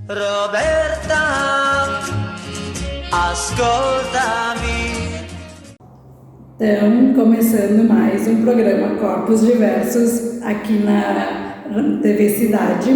Roberta, ascoltami. Então, começando mais um programa Corpos Diversos aqui na TV Cidade.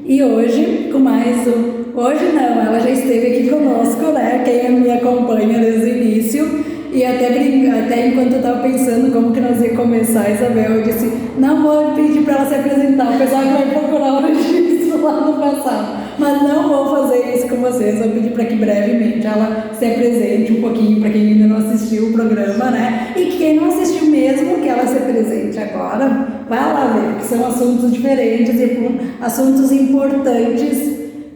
E hoje, com mais um... Hoje não, ela já esteve aqui conosco, né? Quem me acompanha desde o início. E até enquanto eu estava pensando como que nós ia começar, a Isabel, eu disse, não vou pedir para ela se apresentar, o pessoal vai procurar o registro lá no passado. Mas não vou fazer isso com vocês, vou pedir para que brevemente ela se apresente um pouquinho para quem ainda não assistiu o programa, né? E quem não assistiu mesmo, que ela se apresente agora, vai lá ver, que são assuntos diferentes e assuntos importantes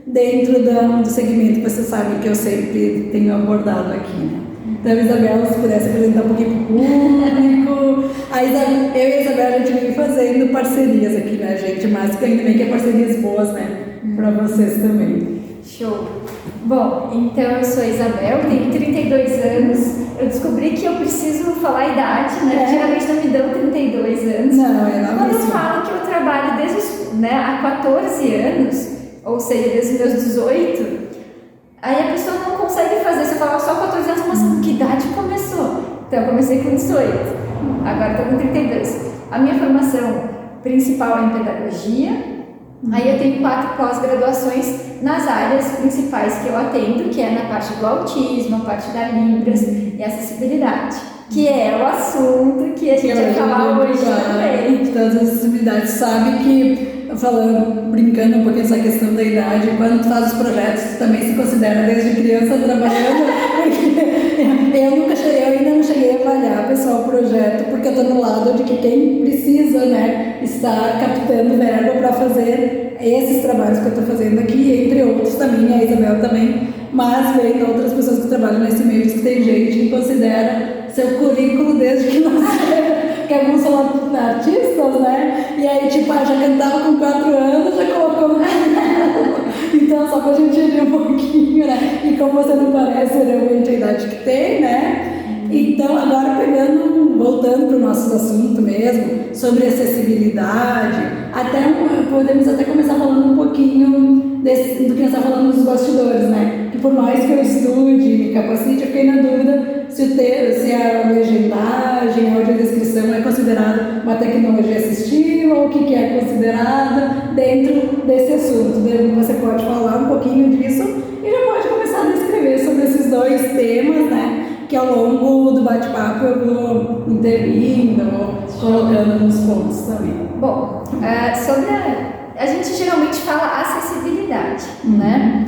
dentro do segmento que você sabe que eu sempre tenho abordado aqui, né? Então, Isabel, se pudesse apresentar um pouquinho para o público. Eu e a Isabel, a gente vem fazendo parcerias aqui, né, gente? Mas ainda bem que é parcerias boas, né? Para vocês também. Show! Bom, então eu sou a Isabel, tenho 32 anos. Eu descobri que eu preciso falar a idade, né? Geralmente não me dão 32 anos. Não, é não. Quando eu falo que eu trabalho há 14 anos, ou seja, desde os meus 18, aí a pessoa não consegue fazer. Você fala só 14 anos, mas com que idade começou? Então eu comecei com 18, agora estou com 32. A minha formação principal é em pedagogia. Aí eu tenho 4 pós-graduações nas áreas principais que eu atendo, que é na parte do autismo, a parte da Libras e acessibilidade, que é o assunto que a gente vai falar hoje também. Todas as acessibilidades, sabe que, falando, brincando um pouquinho essa questão da idade, quando tu faz os projetos, tu também se considera desde criança trabalhando, porque eu ainda não cheguei a avaliar, pessoal, o projeto, porque eu tô no lado de que quem precisa, né, está captando verba para fazer esses trabalhos que eu tô fazendo aqui, entre outros também, a Isabel também, mas vem outras pessoas que trabalham nesse meio, diz que tem gente que considera seu currículo desde que nasceu, que alguns são artistas, né? E aí, tipo, já cantava com 4 anos, já colocou no currículo. Então, só pra gente entender um pouquinho, né? E como você não parece realmente a idade que tem, né? Então, agora voltando para o nosso assunto mesmo, sobre acessibilidade, podemos até começar falando um pouquinho do que nós estamos falando nos bastidores, né? Que por mais que eu estude, me capacite, eu fiquei na dúvida se a legendagem, a audiodescrição é considerada uma tecnologia assistiva ou o que é considerada dentro desse assunto. Você pode falar um pouquinho disso e já pode começar a descrever sobre esses 2 temas, né? Que ao longo do bate-papo eu vou intervindo, colocando alguns pontos também. Bom, a gente geralmente fala acessibilidade, né?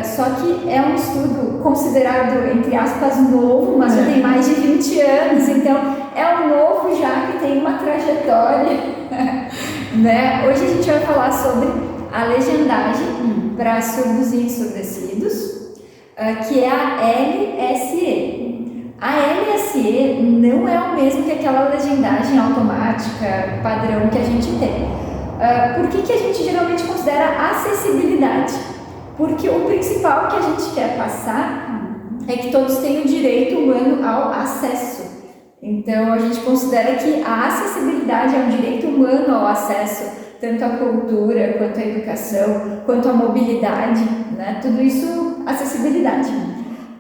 Só que é um estudo considerado, entre aspas, novo, mas já tem mais de 20 anos, então é um novo já que tem uma trajetória, né? Hoje a gente vai falar sobre a legendagem para surdos e ensurdecidos, que é a LSE. A LSE não é o mesmo que aquela legendagem automática padrão que a gente tem. Por que a gente geralmente considera acessibilidade? Porque o principal que a gente quer passar é que todos têm o direito humano ao acesso. Então a gente considera que a acessibilidade é um direito humano ao acesso, tanto à cultura, quanto à educação, quanto à mobilidade, né? Tudo isso, acessibilidade.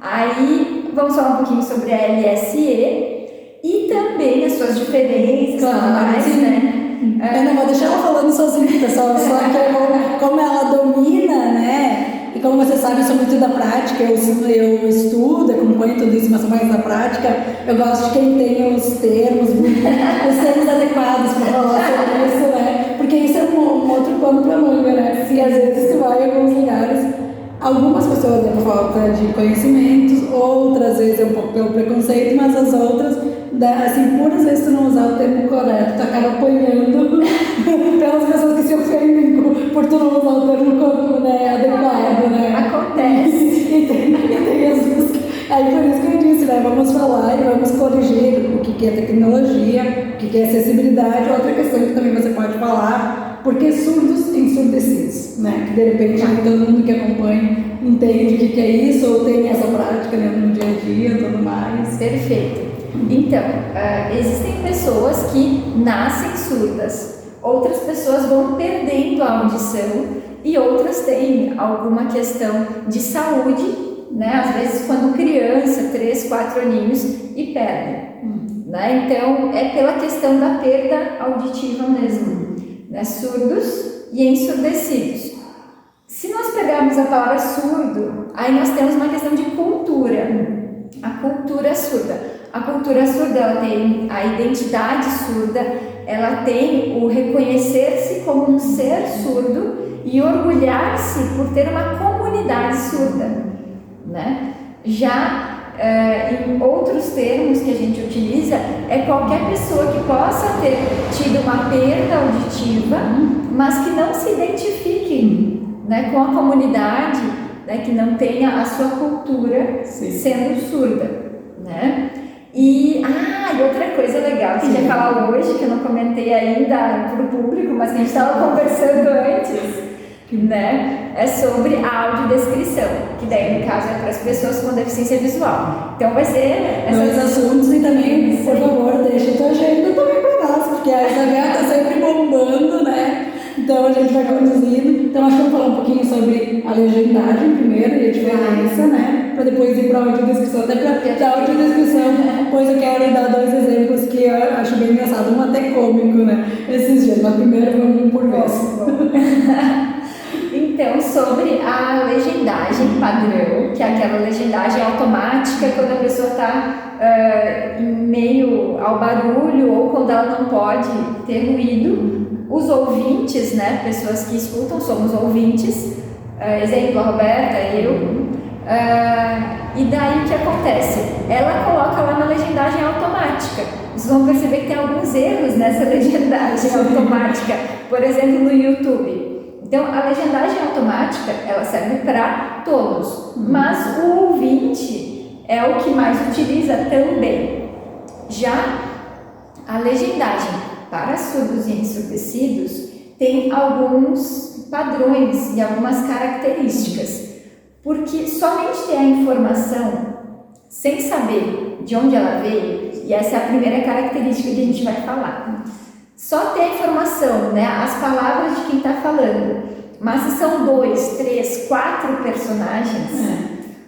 Aí vamos falar um pouquinho sobre a LSE e também as suas diferenças, né? Eu não vou deixar ela falando sozinha, pessoal, só que como ela domina, né? E como você sabe, eu sou muito da prática, eu estudo, acompanho tudo isso, mas sou mais da prática. Eu gosto de quem tem os termos adequados para falar sobre isso, né? Porque isso é um outro pano para manga, né? E às vezes tu vai em alguns lugares, algumas pessoas por falta de conhecimentos, outras vezes é um pouco pelo preconceito, mas as outras, assim, por às vezes tu não usar o termo correto, tu acaba apanhando pelas pessoas que se ofendem por tu não usar o termo, né, adequado, né? Acontece. E tem as... Aí por isso que eu disse, né, vamos falar e vamos corrigir o que é tecnologia, o que é acessibilidade. Outra questão que também você pode falar, porque surdos ensurdecidos, né? Que de repente todo mundo que acompanha entende o que é isso, ou tem essa prática, né, no dia a dia e tudo mais. Perfeito. Então, existem pessoas que nascem surdas, outras pessoas vão perdendo a audição e outras têm alguma questão de saúde, né? Às vezes quando criança, 3, 4 aninhos, e perdem, né? Então é pela questão da perda auditiva mesmo, né? Surdos e ensurdecidos. Se nós pegarmos a palavra surdo, aí nós temos uma questão de cultura, a cultura surda. A cultura surda, ela tem a identidade surda, ela tem o reconhecer-se como um ser surdo e orgulhar-se por ter uma comunidade surda, né? Já em outros termos que a gente utiliza, é qualquer pessoa que possa ter tido uma perda auditiva, mas que não se identifique, né, com a comunidade, né, que não tenha a sua cultura sendo surda, né? E outra coisa legal que a gente vai falar hoje, que eu não comentei ainda para o público, mas que a gente estava conversando antes, né, é sobre a audiodescrição, que daí no caso é para as pessoas com deficiência visual. Então vai ser dois assuntos, e também, por favor, deixa a tua agenda também para nós, porque a Isabel está sempre bombando, né? Então a gente vai conduzindo. Então acho que eu vou falar um pouquinho sobre a legendagem primeiro e a diferença, né? Para depois ir para a audiodescrição. Até para a audiodescrição, depois eu quero dar 2 exemplos que eu acho bem engraçado, um até cômico, né? Esses dias, mas primeiro vamos um por vez. Então, sobre a legendagem padrão, que é aquela legendagem automática quando a pessoa está em meio ao barulho ou quando ela não pode ter ruído, os ouvintes, né, pessoas que escutam, somos ouvintes, exemplo, a Roberta, eu, e daí o que acontece? Ela coloca lá na legendagem automática. Vocês vão perceber que tem alguns erros nessa legendagem automática, por exemplo, no YouTube. Então, a legendagem automática, ela serve para todos, mas o ouvinte é o que mais utiliza também. Já a legendagem para surdos e ensurdecidos tem alguns padrões e algumas características, porque somente ter a informação sem saber de onde ela veio, e essa é a primeira característica que a gente vai falar. Só ter a informação, né, as palavras de quem está falando, mas se são 2, 3, 4 personagens,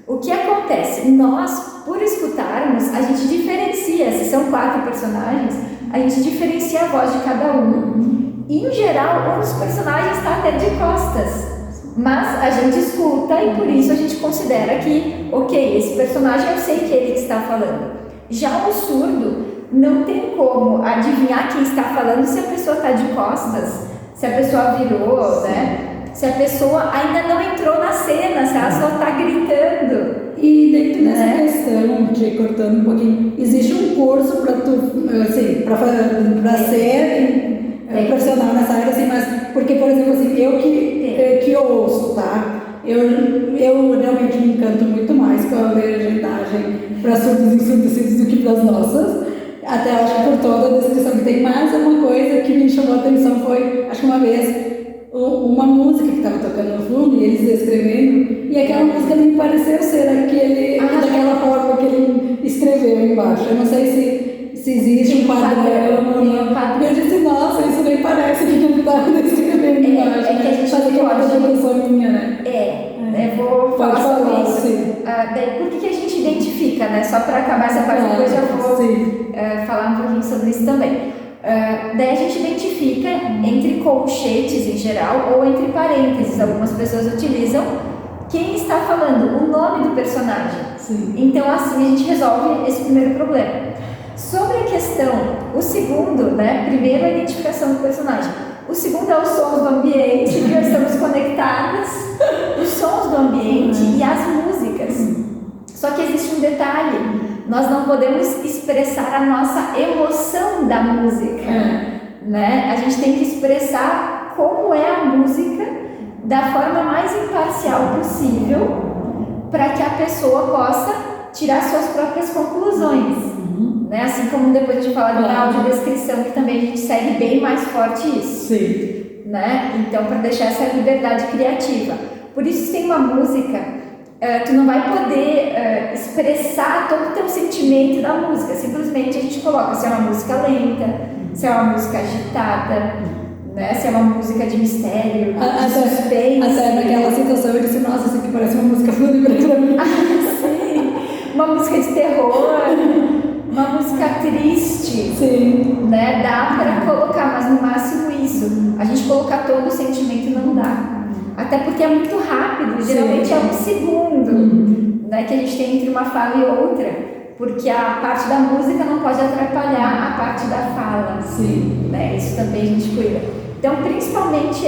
o que acontece? Nós, por escutarmos, a gente diferencia, se são 4 personagens, a gente diferencia a voz de cada um. E, em geral, um dos personagens está até de costas, mas a gente escuta e por isso a gente considera que, ok, esse personagem eu sei que é ele que está falando. Já o surdo, não tem como adivinhar quem está falando se a pessoa está de costas, se a pessoa virou, né? Se a pessoa ainda não entrou na cena, se ela só está gritando. E dentro dessa questão, te cortando um pouquinho, existe um curso para tu, assim, para ser profissional nessa área, assim, mas porque, por exemplo, assim, eu que ouço, tá? Eu realmente me encanto muito mais com a legendagem para surdos e ensurdecidos do que para as nossas. Até acho que por toda a descrição que tem, mas uma coisa que me chamou a atenção foi, acho que uma vez, uma música que estava tocando no fundo e eles descrevendo, e aquela música me pareceu ser daquela forma que ele escreveu embaixo. Eu não sei se existe um padrão. Eu disse, nossa, isso nem parece que ele estava descrevendo embaixo. É que a gente faz aquela interpretação minha, né? Eu vou falar sobre isso. Sim. Daí, por que a gente identifica, né? Só para acabar essa parte, depois eu vou falar um pouquinho sobre isso também. Daí a gente identifica entre colchetes em geral ou entre parênteses. Algumas pessoas utilizam quem está falando, o nome do personagem. Sim. Então, assim a gente resolve esse primeiro problema. Sobre a questão, o segundo, né? Primeiro a identificação do personagem. O segundo é os sons do ambiente, que nós estamos conectados, os sons do ambiente e as músicas. Só que existe um detalhe, nós não podemos expressar a nossa emoção da música, né? A gente tem que expressar como é a música da forma mais imparcial possível para que a pessoa possa tirar suas próprias conclusões. Né? Assim como depois a gente fala da audiodescrição, que também a gente segue bem mais forte isso. Sim. Né? Então, para deixar essa liberdade criativa. Por isso, se tem uma música, tu não vai poder expressar todo o teu sentimento da música. Simplesmente a gente coloca se é uma música lenta, se é uma música agitada, né? Se é uma música de mistério, de Até suspense. naquela situação eu disse, nossa, isso aqui parece uma música fúnebre pra mim. Sim, uma música de terror, uma música triste. Sim. Né? Dá para colocar, mas no máximo isso. A gente colocar todo o sentimento não dá. Até porque é muito rápido, geralmente é um segundo, né, que a gente tem entre uma fala e outra. Porque a parte da música não pode atrapalhar a parte da fala. Sim. Né? Isso também a gente cuida. Então, principalmente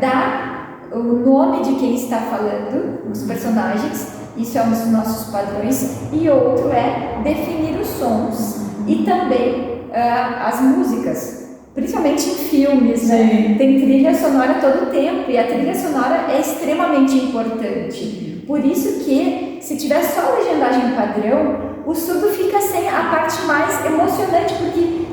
dar o nome de quem está falando, os personagens, isso é um dos nossos padrões, e outro é definir os sons e também as músicas, principalmente em filmes, né? Tem trilha sonora todo o tempo e a trilha sonora é extremamente importante. Por isso que, se tiver só a legendagem padrão, o surdo fica sem a parte mais emocionante, porque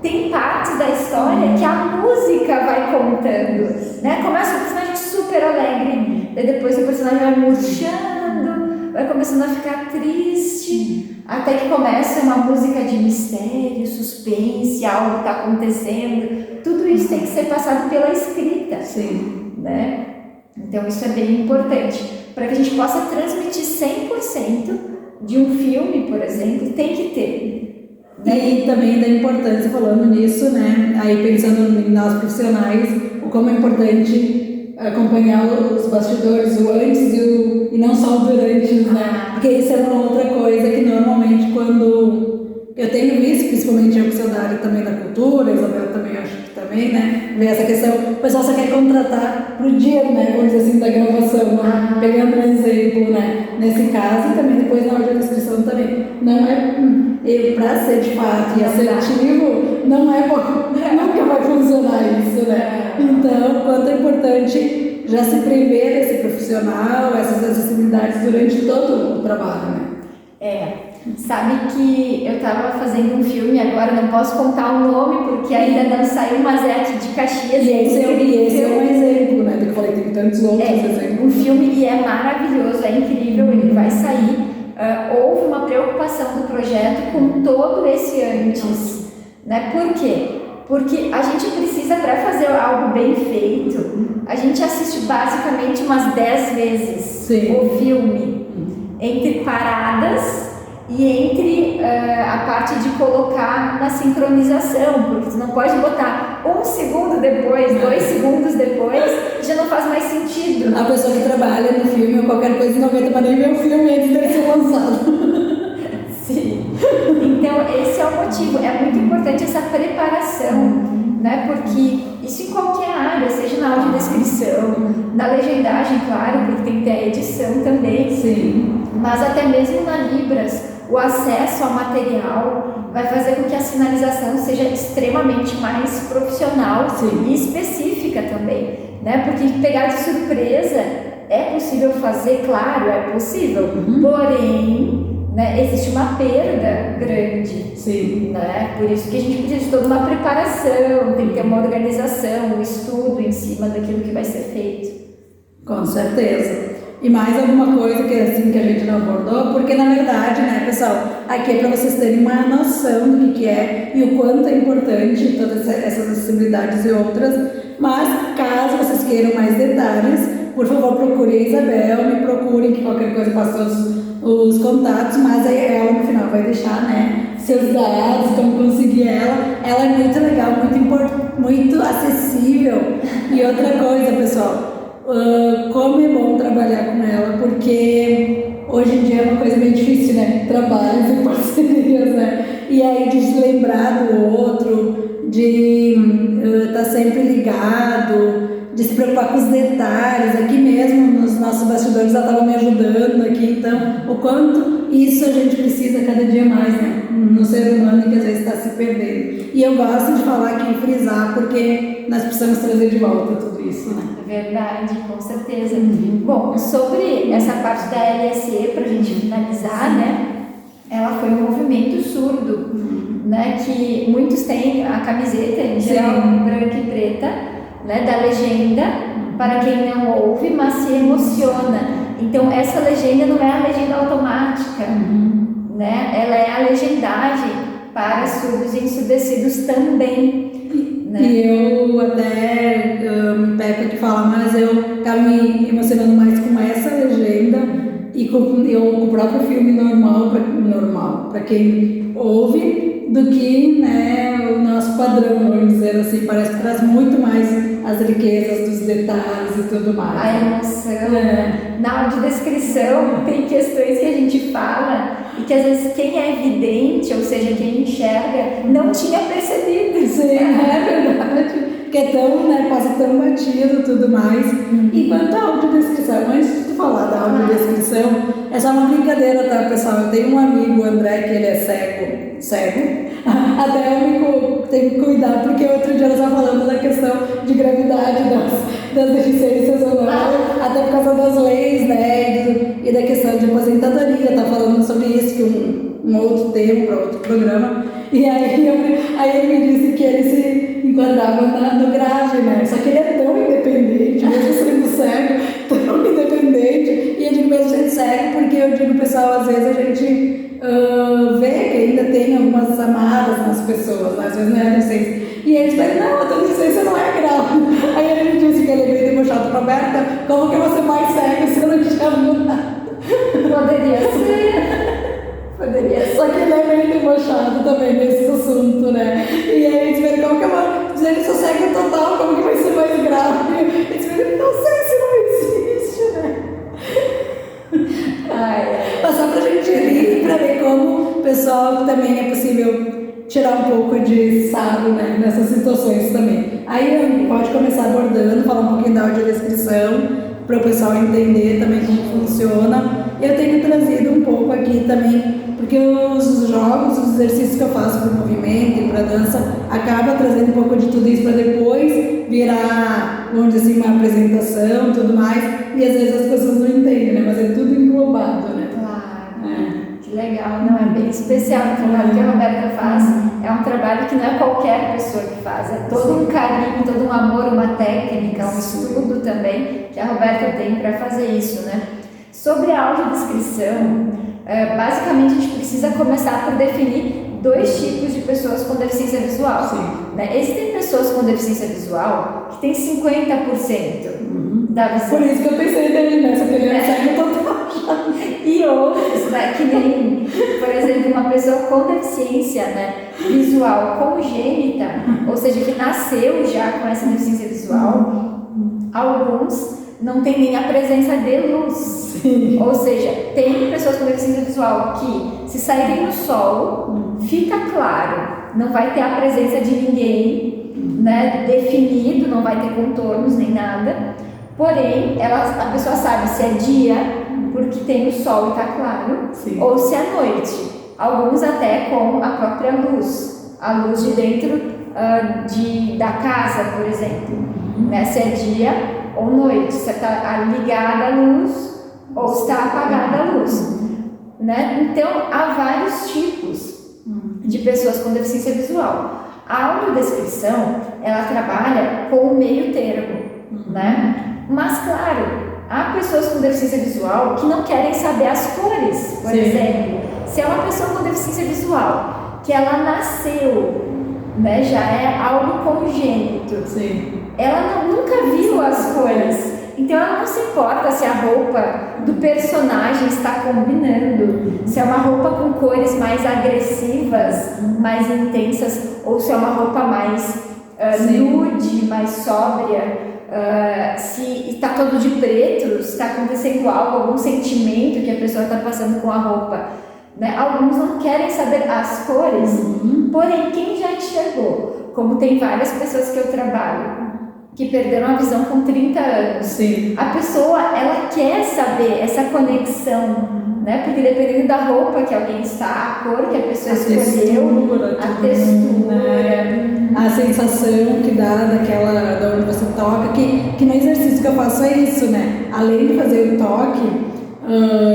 tem partes da história que a música vai contando, né? Começa o personagem super alegre, daí depois o personagem vai murchando, vai começando a ficar triste, até que começa uma música de mistério, suspense, algo está acontecendo. Tudo isso tem que ser passado pela escrita. Sim. Né? Então isso é bem importante, para que a gente possa transmitir 100% de um filme, por exemplo, tem que ter. E também da importância, falando nisso, né? Aí pensando em nós profissionais, o como é importante acompanhar os bastidores, o antes e não só o durante, né? Porque isso é uma outra coisa que normalmente quando eu tenho visto, principalmente eu que sou da área também da cultura, a Isabel também acho que também, né? Vê essa questão, o pessoal só quer contratar pro dia, né? Vamos dizer assim, da gravação, pegando um exemplo, né? Nesse caso e também depois na audiodescrição também. Não é para ser de fato e assertivo, não é nunca vai funcionar isso, né? Então, quanto é importante já se prever esse profissional, essas acessibilidades durante todo o trabalho, né? Sabe que eu estava fazendo um filme agora, não posso contar o nome porque ainda não saiu, mas é aqui de Caxias. E esse é um exemplo, né? Eu falei, tem tantos outros exemplos. Um filme e é maravilhoso, é incrível, ele vai sair. Houve uma preocupação do projeto com todo esse antes, né? Por quê? Porque a gente precisa, para fazer algo bem feito, a gente assiste basicamente umas 10 vezes o filme, entre paradas e entre a parte de colocar na sincronização, porque tu não pode botar 1 segundo depois, 2 segundos depois, já não faz mais sentido. A pessoa que trabalha no filme ou qualquer coisa não aguenta para nem ver o filme antes dele ser lançado. Sim. Então esse é o motivo, é muito importante essa preparação, né? Porque isso em qualquer área, seja na audiodescrição, na legendagem, claro, porque tem que ter a edição também. Sim. Mas até mesmo na Libras, o acesso ao material vai fazer com que a sinalização seja extremamente mais profissional e específica também, né? Porque pegar de surpresa é possível fazer, claro, é possível, porém, né, existe uma perda grande, né? Por isso que a gente precisa de toda uma preparação, tem que ter uma organização, um estudo em cima daquilo que vai ser feito. Com certeza. E mais alguma coisa que assim que a gente não abordou, porque na verdade, né, pessoal, aqui é para vocês terem uma noção do que é e o quanto é importante todas essas acessibilidades e outras, mas caso vocês queiram mais detalhes, por favor procurem a Isabel, me procurem, que qualquer coisa passe os contatos, mas aí ela no final vai deixar, né, seus dados, como conseguir ela. Ela é muito legal, muito acessível. E outra coisa, pessoal, como é bom trabalhar com ela, porque hoje em dia é uma coisa bem difícil, né? Trabalhos e parcerias, né? E aí de se lembrar do outro, de estar sempre ligado, de se preocupar com os detalhes. Aqui mesmo, nos nossos bastidores, ela estava me ajudando aqui, então o quanto isso a gente precisa cada dia mais, né? No ser humano que às vezes está se perdendo. E eu gosto de falar aqui, frisar, porque nós precisamos trazer de volta tudo isso, né? Verdade, com certeza. Bom, sobre essa parte da LSE, para a gente finalizar, né? Ela foi um movimento surdo, né? Que muitos têm a camiseta, em geral, branca e preta, né? Da legenda, para quem não ouve, mas se emociona. Então, essa legenda não é a legenda automática, né? Ela é a legendagem para surdos e ensurdecidos também. né? E eu até me pego aqui falar, mas eu acabo me emocionando mais com essa legenda e com o próprio filme normal para quem ouve, do que, né, o nosso padrão, vamos dizer assim. Parece que traz muito mais as riquezas dos detalhes e tudo mais. A emoção. Na audiodescrição tem questões que a gente fala e que às vezes quem é evidente, ou seja, quem enxerga, não tinha percebido. Sim, é verdade. Que é tão, né, passa tão batido e tudo mais. E quanto à audiodescrição, antes de tu falar da audiodescrição, é só uma brincadeira, tá, pessoal? Eu tenho um amigo, o André, que ele é cego. Até eu tenho que cuidar, porque outro dia eu estava falando da questão de gravidade das deficiências ou não, até por causa das leis, né, e da questão de aposentadoria, tá falando sobre isso, que um outro tema para outro programa. E aí ele me disse que ele se enquadrava no grave, né? Só que ele é tão independente, mesmo sendo cego, tão independente. E eu digo mesmo sendo cego, porque eu digo, pessoal, às vezes a gente vê que ainda tem algumas amarras nas pessoas, né? Às vezes não é deficiência. E eles falam, não, a tua deficiência não é grave. Aí ele me disse que ele é bem debochado para Berta, como que eu vou ser mais cego se eu não te chamo nada? Poderia ser. Poderia ser. Só que ele é meio debochado também nesse assunto, né? E aí eles falam, como que eu vou dizer que sou cego total, como que vai ser mais grave? Eles falam, não sei se não existe, né? Mas só pra gente rir, pra ver como o pessoal também é possível tirar um pouco de sarro, né, nessas situações também. Aí pode começar abordando, falar um pouquinho da audiodescrição, para o pessoal entender também como funciona. Eu tenho trazido um pouco aqui também, porque os jogos, os exercícios que eu faço para o movimento e para a dança, acaba trazendo um pouco de tudo isso para depois virar, vamos dizer assim, uma apresentação e tudo mais, e às vezes as pessoas não entendem, né, mas é tudo englobado, né? Que legal, não, é bem especial o trabalho que a Roberta faz. É um trabalho que não é qualquer pessoa que faz, é todo um carinho, todo um amor, uma técnica, um estudo também que a Roberta tem para fazer isso, né? Sobre a audiodescrição, basicamente a gente precisa começar por definir dois tipos de pessoas com deficiência visual. Né? Existem pessoas com deficiência visual que têm 50% da visão. Por isso que eu pensei nele nessa, que ele é cego total. E outros, né, que nem, por exemplo, uma pessoa com deficiência, né, visual congênita, ou seja, que nasceu já com essa deficiência visual, alguns não têm nem a presença de luz. Sim. Ou seja, tem pessoas com deficiência visual que, se saírem no sol, fica claro, não vai ter a presença de ninguém, né, definido, não vai ter contornos nem nada. Porém, a pessoa sabe se é dia, porque tem o sol e está claro, ou se é noite. Alguns até com a própria luz, a luz de dentro da casa, por exemplo. Né? Se é dia ou noite, se está ligada a luz ou se está apagada a luz. Né? Então, há vários tipos de pessoas com deficiência visual. A audiodescrição, ela trabalha com o meio termo, né? Mas, claro, há pessoas com deficiência visual que não querem saber as cores, por exemplo. Se é uma pessoa com deficiência visual, que ela nasceu, né, já é algo congênito, ela nunca viu as cores. Então ela não se importa se a roupa do personagem está combinando, se é uma roupa com cores mais agressivas, mais intensas, ou se é uma roupa mais nude, mais sóbria. Se está todo de preto, se está acontecendo algo, algum sentimento que a pessoa está passando com a roupa, né? Alguns não querem saber as cores, porém quem já enxergou, como tem várias pessoas que eu trabalho que perderam a visão com 30 anos, a pessoa, ela quer saber essa conexão, né? Porque dependendo da roupa que alguém está, a cor que a pessoa escolheu, a textura, a sensação que dá da onde você toca, que no exercício que eu faço é isso, né? Além de fazer o toque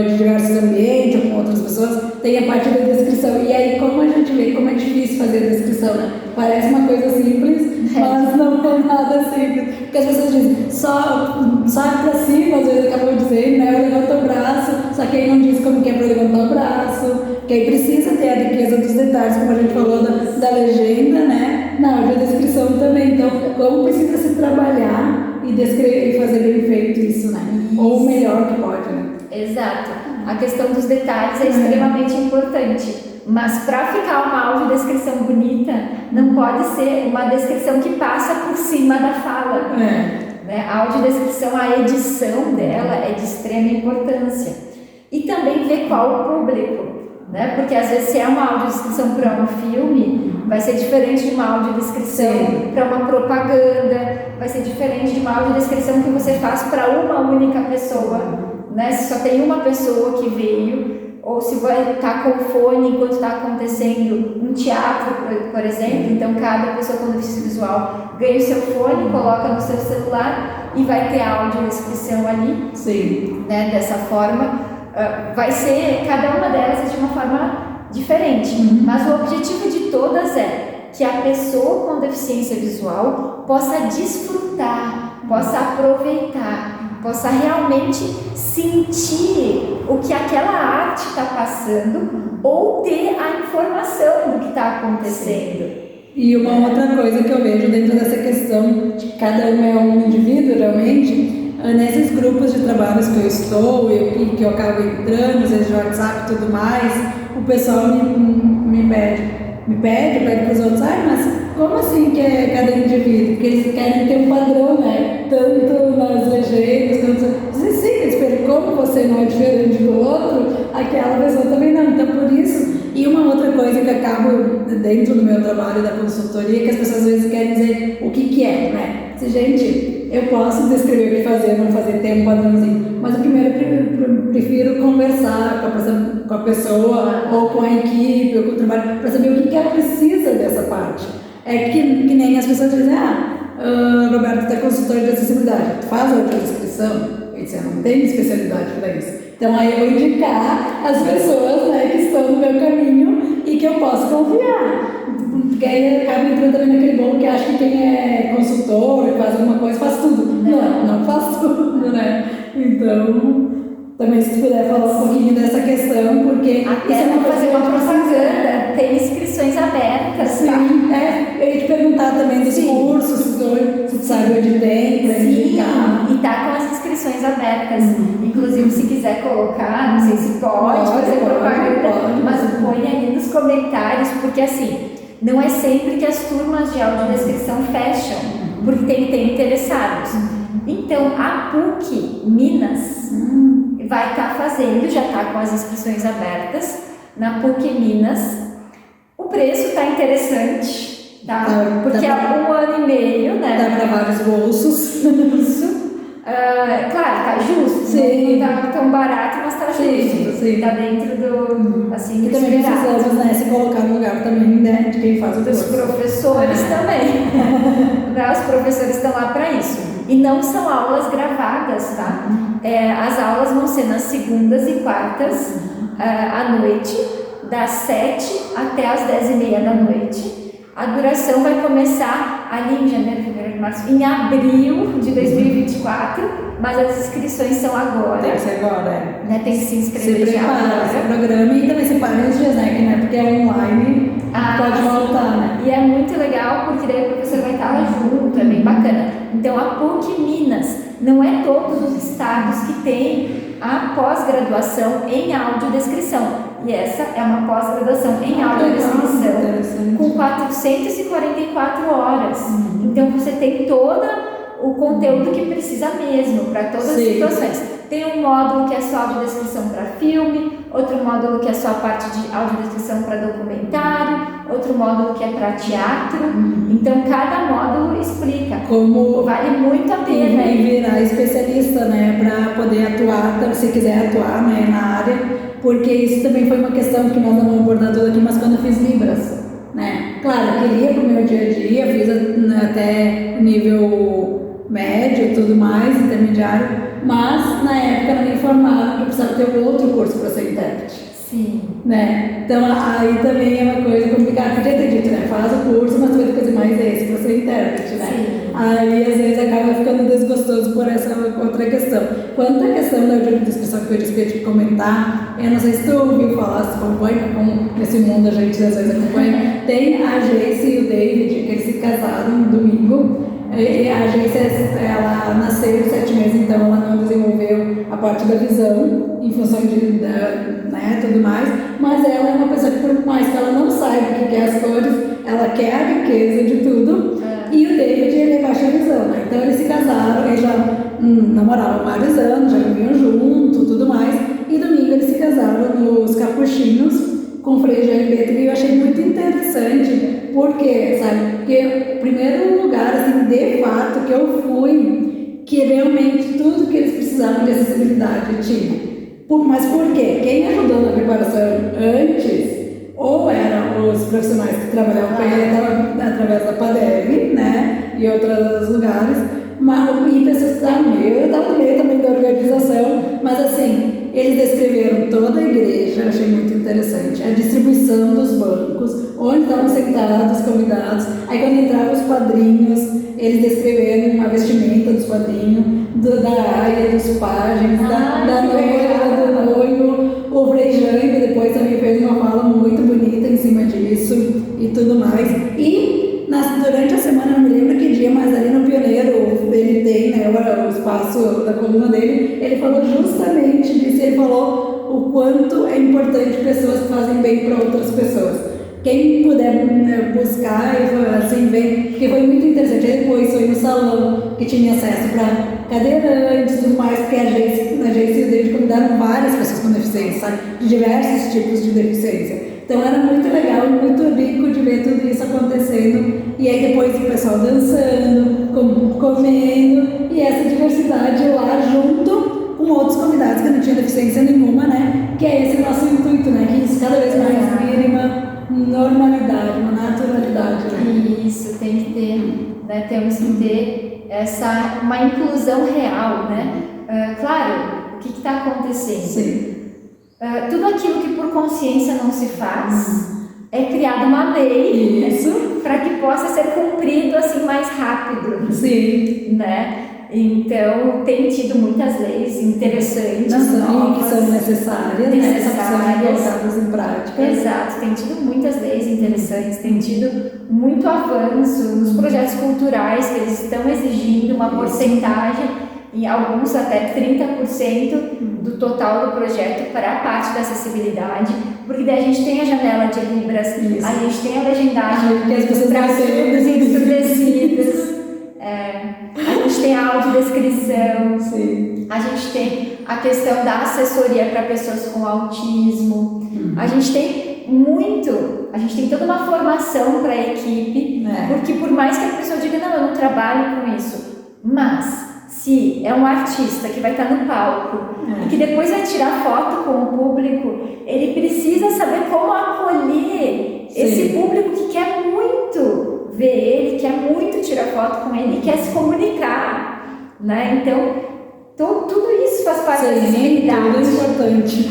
de diversos ambientes, com outras pessoas, tem a parte da descrição. E aí, como a gente vê como é difícil fazer a descrição, né? Parece uma coisa simples, mas não é nada simples. Porque as pessoas dizem, só pra cima, às vezes acabam dizendo, né? Eu levanto o braço, só que aí não diz como que é pra levantar o braço, que aí precisa ter a riqueza dos detalhes, como a gente falou da legenda, né? Na audiodescrição. audiodescrição também. Então, como precisa se trabalhar e descrever e fazer bem feito isso, né? Isso. Ou o melhor que pode, né? Exato. A questão dos detalhes é extremamente importante. Mas para ficar uma audiodescrição bonita, não pode ser uma descrição que passa por cima da fala. Né? A audiodescrição, a edição dela é de extrema importância. E também ver qual o público. Né? Porque às vezes se é uma audiodescrição para um filme, vai ser diferente de uma audiodescrição para uma propaganda, vai ser diferente de uma audiodescrição que você faz para uma única pessoa. Né? Se só tem uma pessoa que veio, ou se vai estar com o fone enquanto está acontecendo um teatro, por exemplo, então cada pessoa com deficiência visual ganha o seu fone, coloca no seu celular e vai ter a audiodescrição ali. Sim. Né? Dessa forma, vai ser, cada uma delas é de uma forma diferente, mas o objetivo de todas é que a pessoa com deficiência visual possa desfrutar, possa aproveitar, possa realmente sentir o que aquela arte está passando ou ter a informação do que está acontecendo. E uma outra coisa que eu vejo dentro dessa questão de que cada um é um indivíduo, realmente, nesses grupos de trabalhos que eu estou e que eu acabo entrando, às vezes de WhatsApp e tudo mais, o pessoal me pede para os outros, mas como assim que é cada indivíduo? Porque eles querem ter um padrão, né? Tanto nas legendas, quanto... Sim, eles perguntam como você não é diferente do outro, aquela pessoa também não. Então, por isso... E uma outra coisa que acabo dentro do meu trabalho da consultoria, que as pessoas às vezes querem dizer o que é, né? Se, gente, eu posso descrever o que fazer, não fazer, ter um padrãozinho, mas eu primeiro prefiro conversar com a pessoa, ou com a equipe, ou com o trabalho, para saber o que ela precisa dessa parte. É que nem as pessoas dizem, Roberto, tu é consultor de acessibilidade, tu faz outra descrição? Eu disse, eu não tenho especialidade para isso. Então aí eu vou indicar as pessoas, né, que estão no meu caminho e que eu posso confiar. Porque aí acaba entrando também naquele bolo que acha que quem é consultor, faz alguma coisa, faz tudo. Não faz tudo, né? Então, também se tu puder falar um pouquinho dessa questão, porque... Até para fazer uma propaganda, tem inscrições abertas, sim, tá? Eu ia te perguntar também dos cursos, se tu sabe onde tem, para indicar. E tá com as inscrições abertas. Inclusive, se quiser colocar, não sei se pode fazer propaganda, mas põe aí nos comentários, porque assim, não é sempre que as turmas de audiodescrição fecham, porque tem que ter interessados. Então, a PUC Minas vai estar fazendo, já está com as inscrições abertas, na PUC Minas. O preço está interessante, tá? Porque é 1 ano e meio, né? Dá para vários bolsos. Isso. Claro, tá justo. Sim. Não tá tão barato, mas tá justo. Sim. Tá dentro do, assim, E também precisamos, né, se colocar no lugar também, né, de quem faz o dos curso. professores também. Né, os professores estão lá para isso. E não são aulas gravadas, tá? As aulas vão ser nas segundas e quartas à noite, das 7 até as 10h30 da noite. A duração vai começar ali em janeiro, fevereiro, março, em abril de 2024, mas as inscrições são agora. Tem que ser agora, né? Tem que se inscrever se prepara, se programa e também separa os dias, né? Que não é porque é online, pode voltar, né? E é muito legal porque daí o professor vai estar lá junto, é bem bacana. Então a PUC Minas, não é todos os estados que têm a pós-graduação em audiodescrição. E essa é uma pós-graduação em audiodescrição com 444 horas. Então você tem todo o conteúdo que precisa mesmo para todas as situações. Tem um módulo que é só audiodescrição para filme, outro módulo que é só a parte de audiodescrição para documentário, outro módulo que é para teatro. Então cada módulo explica. Como vale muito a pena. E virar especialista, né, para poder atuar, se quiser atuar, né, na área. Porque isso também foi uma questão que nós não vamos abordar toda aqui, mas quando eu fiz Libras, né? Claro, eu queria para o meu dia a dia, fiz até nível médio e tudo mais, intermediário, mas na época não me informaram que eu precisava ter outro curso para ser intérprete. Sim. Né? Então aí também é uma coisa complicada, podia ter dito, né? Faz o curso, mas tu vai ter que fazer mais esse, pra ser intérprete, né? Sim. Aí às vezes acaba ficando desgostoso por essa outra questão. Quanto à questão da audiodescrição que eu disse que eu ia te comentar, eu não sei se tu ouviu falar, se tu acompanha, como nesse mundo a gente às vezes acompanha, tem a Jace e o David, que eles se casaram no domingo. E a Jace, ela nasceu de 7 meses, então ela não desenvolveu a parte da visão em função de né, tudo mais, mas ela é uma pessoa que, por mais que ela não saiba o que quer as cores, ela quer a riqueza de tudo. E o David, ele é baixa visão, né? Então eles se casaram, eles já namoravam vários anos, já viviam junto, tudo mais, e domingo eles se casaram nos Capuchinhos com Frei Jair Bento, e eu achei muito interessante, porque, sabe, porque o primeiro lugar, assim, de fato, que eu fui, que realmente tudo que eles precisavam de acessibilidade tinha. Mas por quê? Quem ajudou na preparação antes, ou eram os profissionais que trabalhavam com ele através da PADEV, né, e outros lugares, e pessoas que estavam no meio, eu estava no meio também da organização, mas assim, eles descreveram toda a igreja, eu achei muito interessante, a distribuição dos bancos, onde estavam sentados os convidados, aí quando entravam os padrinhos, eles descreveram a vestimenta dos padrinhos, da aia, dos pajens, da noiva, do noivo, o Frei Jaime depois também fez uma fala muito bonita em cima disso e tudo mais. E durante a semana, não me lembro que dia, mas ali no Pioneiro, ele tem, né, o espaço da coluna dele, ele falou justamente disso, ele falou o quanto é importante pessoas que fazem bem para outras pessoas. Quem puder buscar, assim, ver, porque foi muito interessante. Aí depois foi no salão, que tinha acesso para cadeirantes e tudo mais, porque a Jace e o David convidaram várias pessoas com deficiência, sabe? De diversos tipos de deficiência. Então era muito legal, muito rico de ver tudo isso acontecendo. E aí depois o pessoal dançando, comendo, e essa diversidade lá junto com outros convidados que não tinham deficiência nenhuma, né? Que é esse nosso intuito, né? Que isso cada vez mais vire uma normalidade, uma naturalidade. Né? Isso, tem que ter, né? Temos que ter uma inclusão real, né? Claro, o que está acontecendo? Sim. Tudo aquilo que por consciência não se faz, é criada uma lei para que possa ser cumprido assim mais rápido. Sim. Né? Então, tem tido muitas leis interessantes, novas, que são necessárias, né? Colocadas em prática. Exato, tem tido muitas leis interessantes, tem tido muito avanço nos projetos culturais que eles estão exigindo uma porcentagem, em alguns até 30% do total do projeto para a parte da acessibilidade, porque daí a gente tem a janela de Libras, a gente tem a legendagem para surdos e ensurdecidos. A gente tem a audiodescrição, a gente tem a questão da assessoria para pessoas com autismo, a gente tem toda uma formação para a equipe, porque por mais que a pessoa diga, não, eu não trabalho com isso, mas se é um artista que vai estar no palco e que depois vai tirar foto com o público, ele precisa saber como acolher esse público que quer muito ver ele, quer muito tirar foto com ele e quer se comunicar, né? Então, tudo isso faz parte da acessibilidade. Tudo é importante.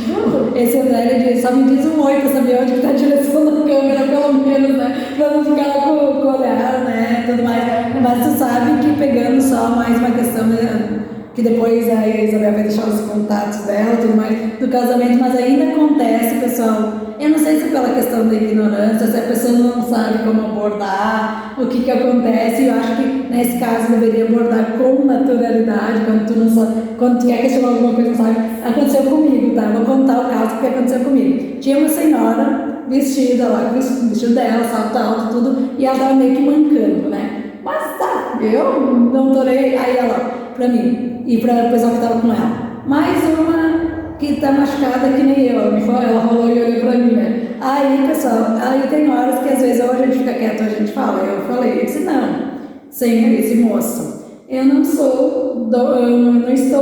Esse André só me diz um oi para saber onde está a direção da câmera, pelo menos, né? Para não ficar com o olhar, né? Tudo mais. Mas tu sabe que pegando só mais uma questão, né? Que depois a Isabel vai deixar os contatos dela, tudo mais, do casamento, mas ainda acontece, pessoal. Eu não sei se é pela questão da ignorância, se a pessoa não sabe como abordar, o que acontece. Eu acho que nesse caso deveria abordar com naturalidade, quando tu não sabe, quando tu quer questionar alguma coisa, não sabe. Aconteceu comigo, tá? Vou contar o caso porque aconteceu comigo. Tinha uma senhora vestida lá, com o vestido dela, salto alto, tudo, e ela tava meio que mancando, né? Mas tá, eu não torei, aí ela, pra mim, e para o pessoal que tava com ela. Mais uma que tá machucada que nem eu, ela rolou e olhou pra mim, né? Aí, pessoal, aí tem horas que às vezes ou a gente fica quieto ou a gente fala. Eu falei, eu disse, não, senhor, esse moço, eu não estou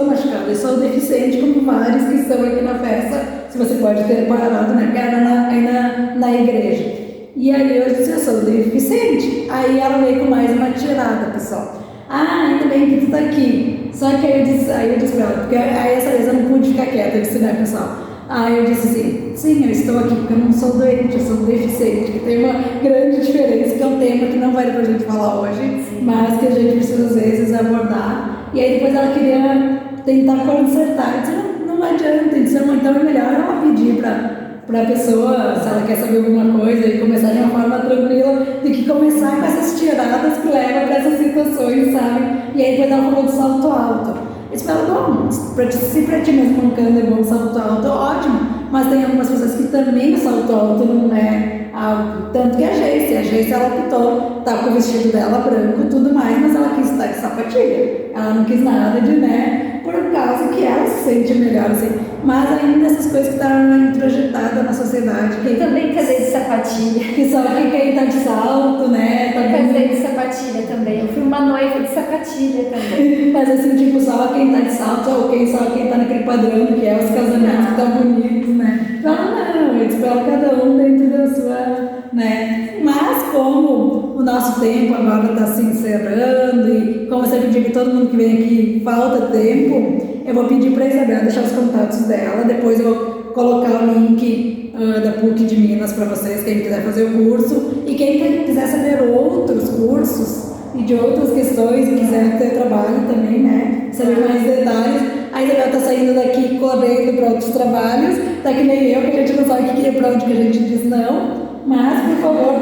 machucada, eu sou deficiente como vários que estão aqui na festa, se você pode ter reparado, né? Era na igreja. E aí eu disse, eu sou deficiente. Aí ela veio com mais uma tirada, pessoal. Ainda bem que tu tá aqui. Só que aí eu disse pra ela, porque aí essa vez eu não pude ficar quieta, eu disse, né, pessoal? Aí eu disse assim, sim, eu estou aqui porque eu não sou doente, eu sou deficiente, que tem uma grande diferença, que é um tema que não vai dar pra gente falar hoje, mas que a gente precisa às vezes abordar. E aí depois ela queria tentar consertar, eu disse, não adianta, então é melhor ela pedir pra pessoa, se ela quer saber alguma coisa e começar de uma forma tranquila, do que começar com essas tiradas que levam para essas situações, sabe? E aí depois ela falou do salto alto. Eu disse, bom, se pra ti mesmo mancando é bom salto alto, ótimo, mas tem algumas pessoas que também o salto alto não é algo, tanto que a Geice ela optou, tá com o vestido dela branco e tudo mais, mas ela quis estar de sapatilha, ela não quis nada de, né, por causa que ela se sente melhor, assim, mas ainda essas coisas que estavam introjetadas na sociedade. Eu também casei de sapatilha. Que só que quem tá de salto, né? Eu casei de sapatilha também. Eu fui uma noiva de sapatilha também. Mas assim, tipo, só quem tá de salto, só quem tá naquele padrão que é os casamentos que estão bonitos, né? Não, eu espero cada um dentro da sua, né? Mas como o nosso tempo agora está se encerrando e como eu sempre digo que todo mundo que vem aqui falta tempo, eu vou pedir para a Isabel deixar os contatos dela, depois eu vou colocar o link da PUC de Minas para vocês, quem quiser fazer o curso, e quem quiser saber outros cursos e de outras questões e quiser ter trabalho também, né? Saber mais detalhes. A Isabel está saindo daqui correndo para outros trabalhos, tá que nem eu, que a gente não sabe o que é, para onde que a gente diz não. Mas, por favor,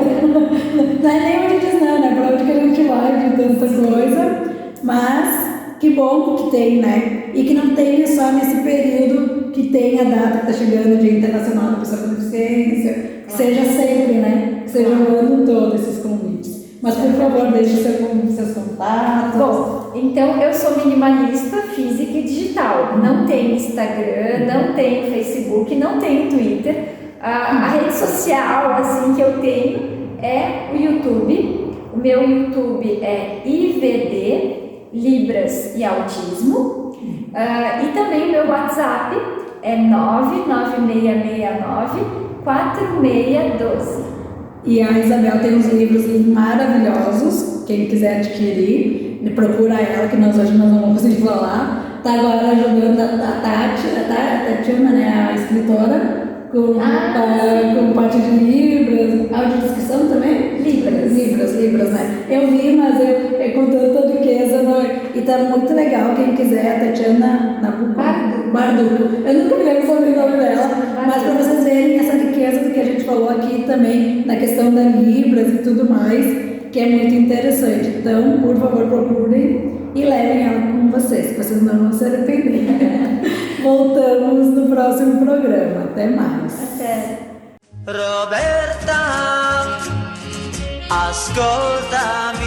não é nem onde diz não, né? Para onde que a gente vai de tanta coisa. Mas, que bom que tem, né? E que não tenha só nesse período que tem a data que está chegando, o Dia Internacional da Pessoa com Deficiência, que seja sempre, né? Que seja o ano todo esses convites. Mas, por favor, deixe seus contatos. Bom, então eu sou minimalista física e digital. Não tenho Instagram, não tenho Facebook, não tenho Twitter. A rede social assim que eu tenho é o YouTube. O meu YouTube é IVD, Libras e Autismo. E também o meu WhatsApp é 99669-4612. E a Isabel tem uns livros maravilhosos, quem quiser adquirir, procura ela, que nós hoje não vamos conseguir falar. Está agora ajudando a Tatiana, né, a escritora, com parte de Libras, audiodescrição também? Libras, né? Eu vi, mas eu com tanta riqueza, e tá muito legal, quem quiser, a Tatiana Barduco. Eu nunca me lembro sobre o nome dela, mas para vocês verem essa riqueza do que a gente falou aqui também, na questão da Libras e tudo mais, que é muito interessante. Então, por favor, procurem e levem ela com vocês, que vocês não vão se arrepender. Voltamos no próximo programa. Até mais. Até. Roberta, ascoltami.